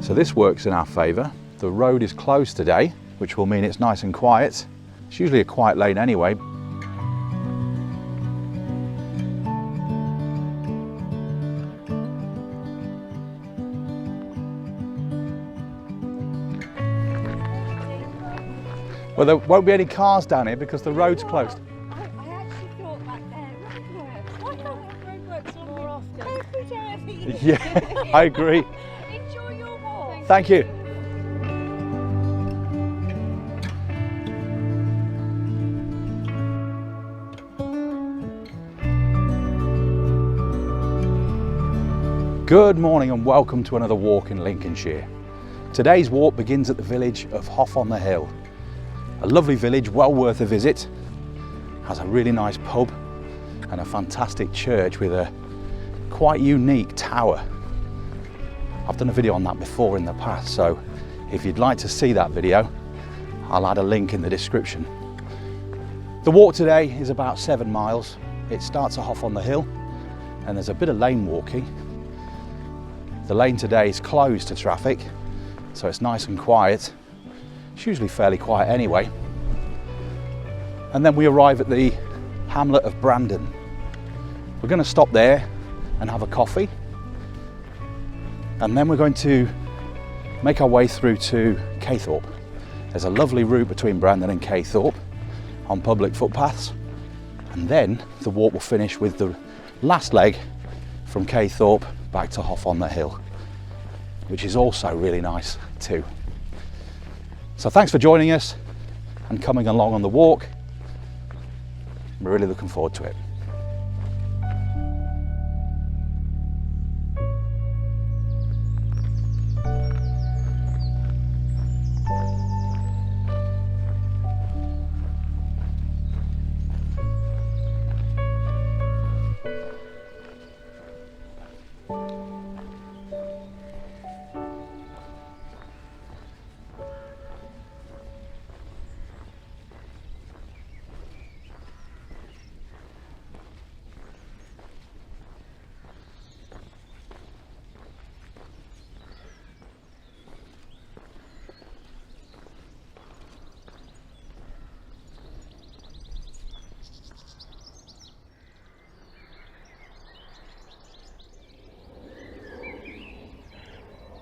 So this works in our favour. The road is closed today, which will mean it's nice and quiet. It's usually a quiet lane anyway. Well, there won't be any cars down here because the road's closed. I actually thought that roadworks. Why can't we have roadworks on more often? Every day. Yeah, I agree. Enjoy your walk. Thank you. Good morning and welcome to another walk in Lincolnshire. Today's walk begins at the village of Hough on the Hill. A lovely village, well worth a visit. Has a really nice pub and a fantastic church with a quite unique tower. I've done a video on that before in the past, so if you'd like to see that video, I'll add a link in the description. The walk today is about 7 miles. It starts at Hough on the Hill and there's a bit of lane walking. The lane today is closed to traffic, so it's nice and quiet. It's usually fairly quiet anyway. And then we arrive at the hamlet of Brandon. We're going to stop there and have a coffee. And then we're going to make our way through to Caythorpe. There's a lovely route between Brandon and Caythorpe on public footpaths. And then the walk will finish with the last leg from Caythorpe back to Hough on the Hill, which is also really nice too. So thanks for joining us and coming along on the walk. We're really looking forward to it.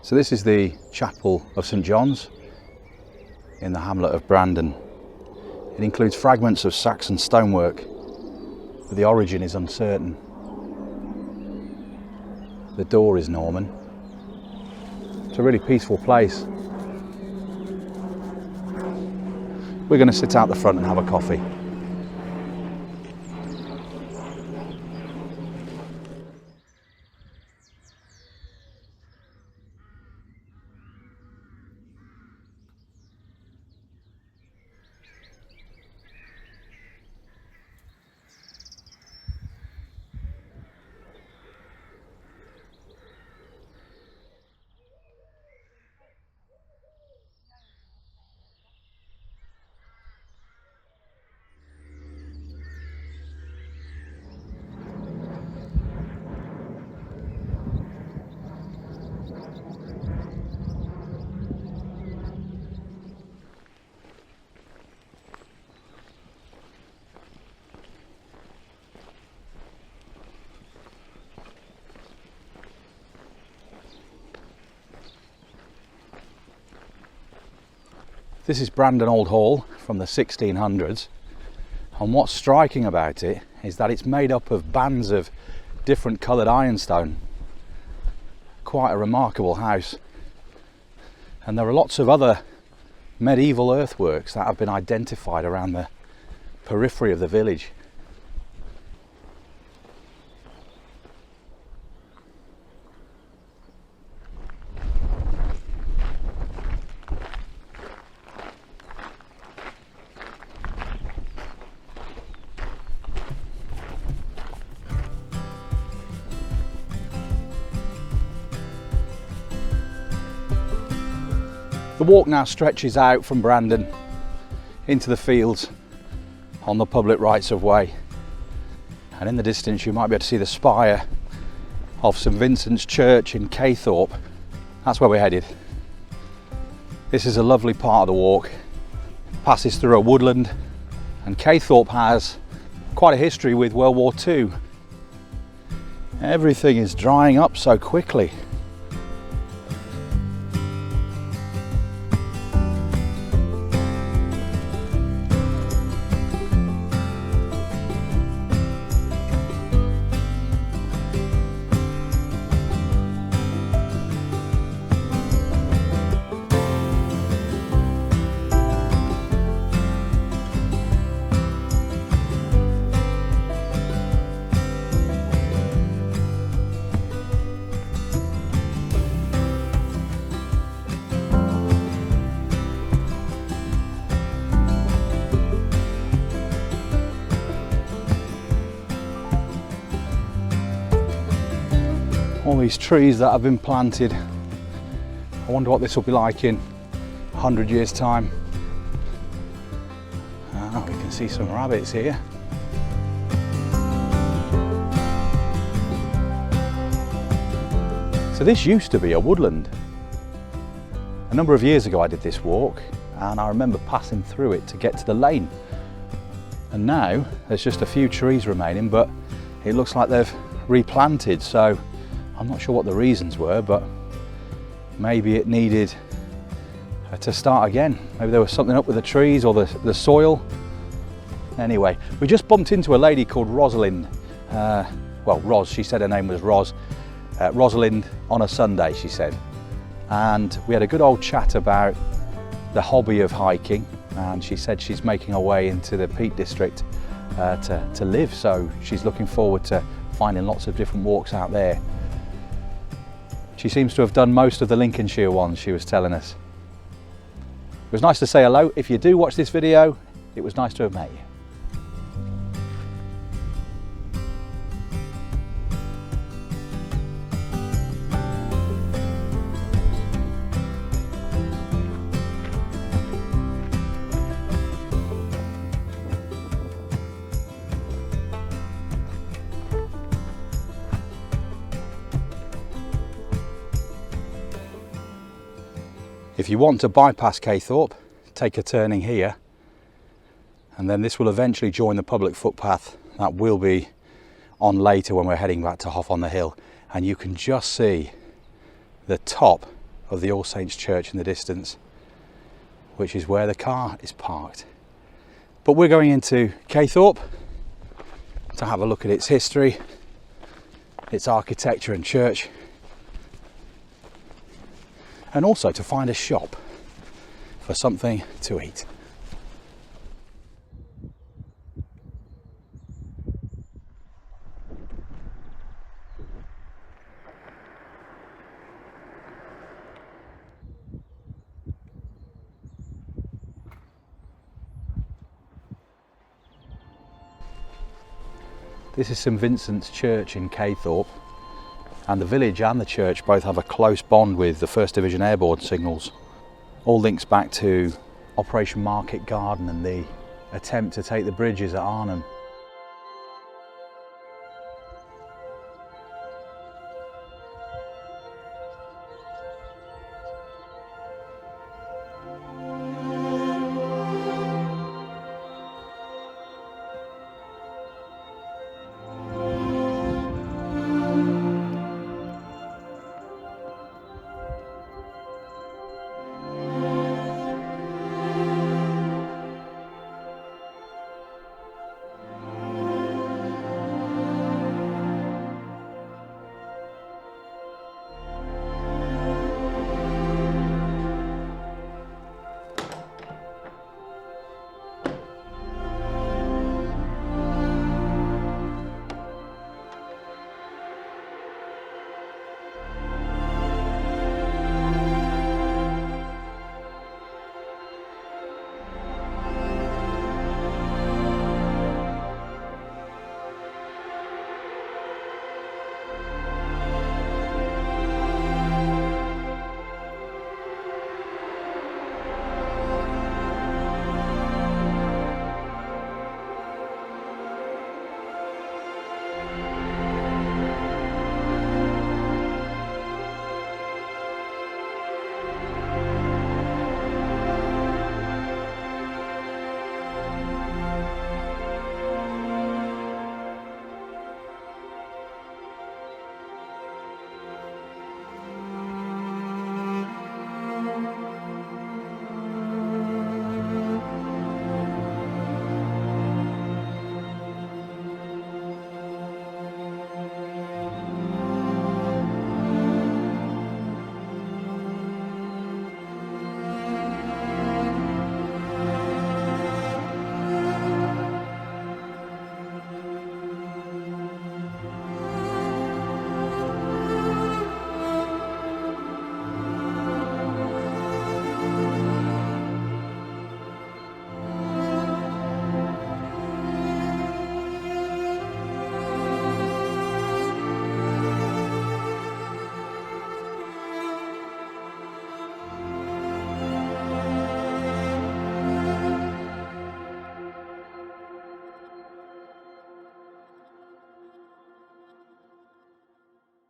So this is the chapel of St John's in the hamlet of Brandon. It includes fragments of Saxon stonework, but the origin is uncertain. The door is Norman. It's a really peaceful place. We're going to sit out the front and have a coffee. This is Brandon Old Hall from the 1600s, and what's striking about it is that it's made up of bands of different coloured ironstone. Quite a remarkable house. And there are lots of other medieval earthworks that have been identified around the periphery of the village. The walk now stretches out from Brandon into the fields on the public rights of way, and in the distance you might be able to see the spire of St Vincent's Church in Caythorpe. That's where we're headed. This is a lovely part of the walk. Passes through a woodland, and Caythorpe has quite a history with World War II. Everything is drying up so quickly. All these trees that have been planted. I wonder what this will be like in 100 years' time. Ah, we can see some rabbits here. So this used to be a woodland. A number of years ago I did this walk, and I remember passing through it to get to the lane. And now there's just a few trees remaining, but it looks like they've replanted, so I'm not sure what the reasons were, but maybe it needed to start again. Maybe there was something up with the trees or the soil. Anyway, we just bumped into a lady called Rosalind. Well, Ros, she said her name was Ros. Rosalind on a Sunday, she said. And we had a good old chat about the hobby of hiking, and she said she's making her way into the Peak District to live, so she's looking forward to finding lots of different walks out there. She seems to have done most of the Lincolnshire ones, she was telling us. It was nice to say hello. If you do watch this video, it was nice to have met you. If you want to bypass Caythorpe, take a turning here, and then this will eventually join the public footpath that will be on later when we're heading back to Hough on the Hill, and you can just see the top of the All Saints Church in the distance, which is where the car is parked. But we're going into Caythorpe to have a look at its history, its architecture and church, and also to find a shop for something to eat. This is St Vincent's Church in Caythorpe, and the village and the church both have a close bond with the 1st Division Airborne signals. All links back to Operation Market Garden and the attempt to take the bridges at Arnhem.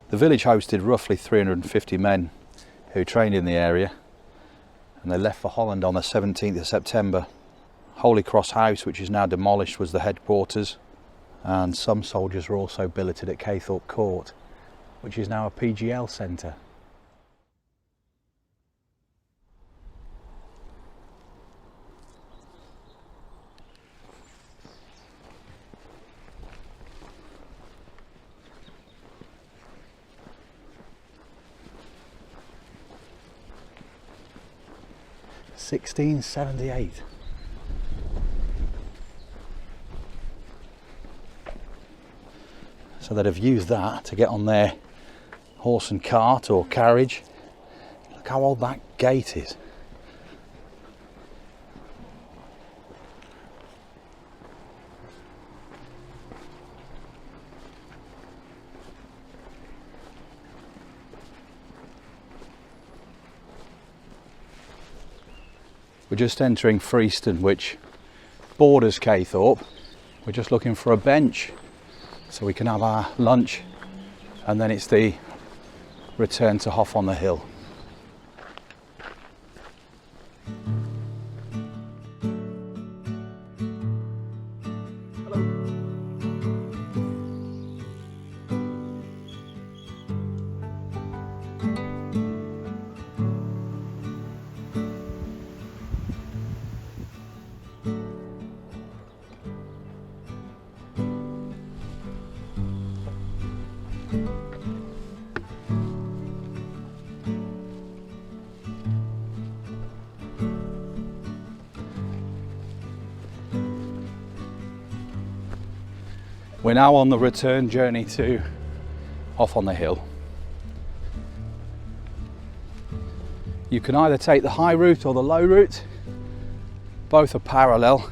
The village hosted roughly 350 men who trained in the area, and they left for Holland on the 17th of September. Holy Cross House, which is now demolished, was the headquarters, and some soldiers were also billeted at Caythorpe Court, which is now a PGL centre. (1678). So they'd have used that to get on their horse and cart or carriage. Look how old that gate is. We're just entering Frieston, which borders Caythorpe. We're just looking for a bench so we can have our lunch, and then it's the return to Hough on the Hill. We're now on the return journey to Hough on the Hill. You can either take the high route or the low route. Both are parallel,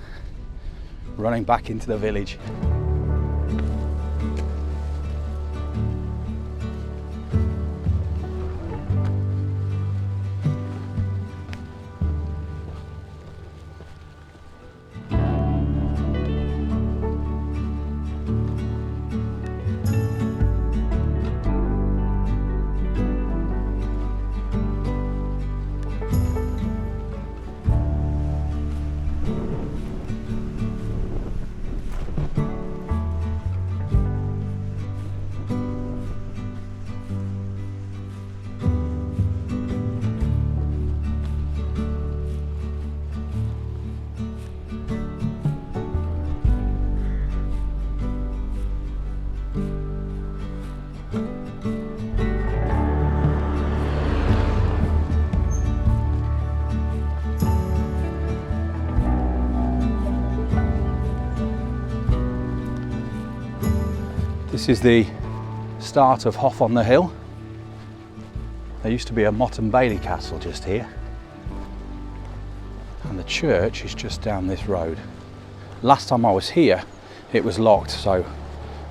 running back into the village. This is the start of Hough on the Hill. There used to be a Motte and Bailey castle just here, and the church is just down this road. Last time I was here it was locked, so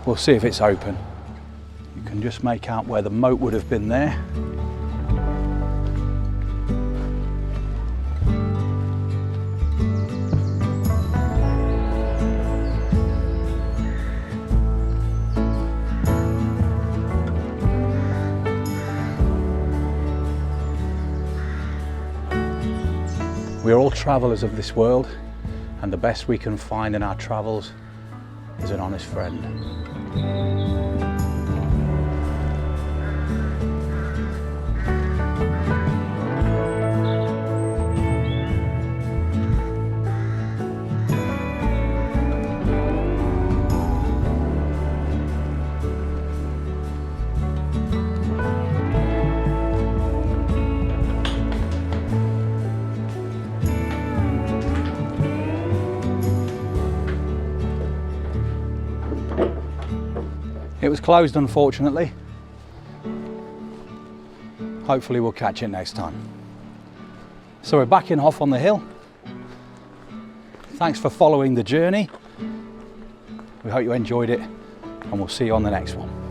we'll see if it's open. You can just make out where the moat would have been there. We are all travellers of this world, and the best we can find in our travels is an honest friend. It was closed, unfortunately. Hopefully we'll catch it next time. So we're back in Hough on the Hill. Thanks for following the journey. We hope you enjoyed it, and we'll see you on the next one.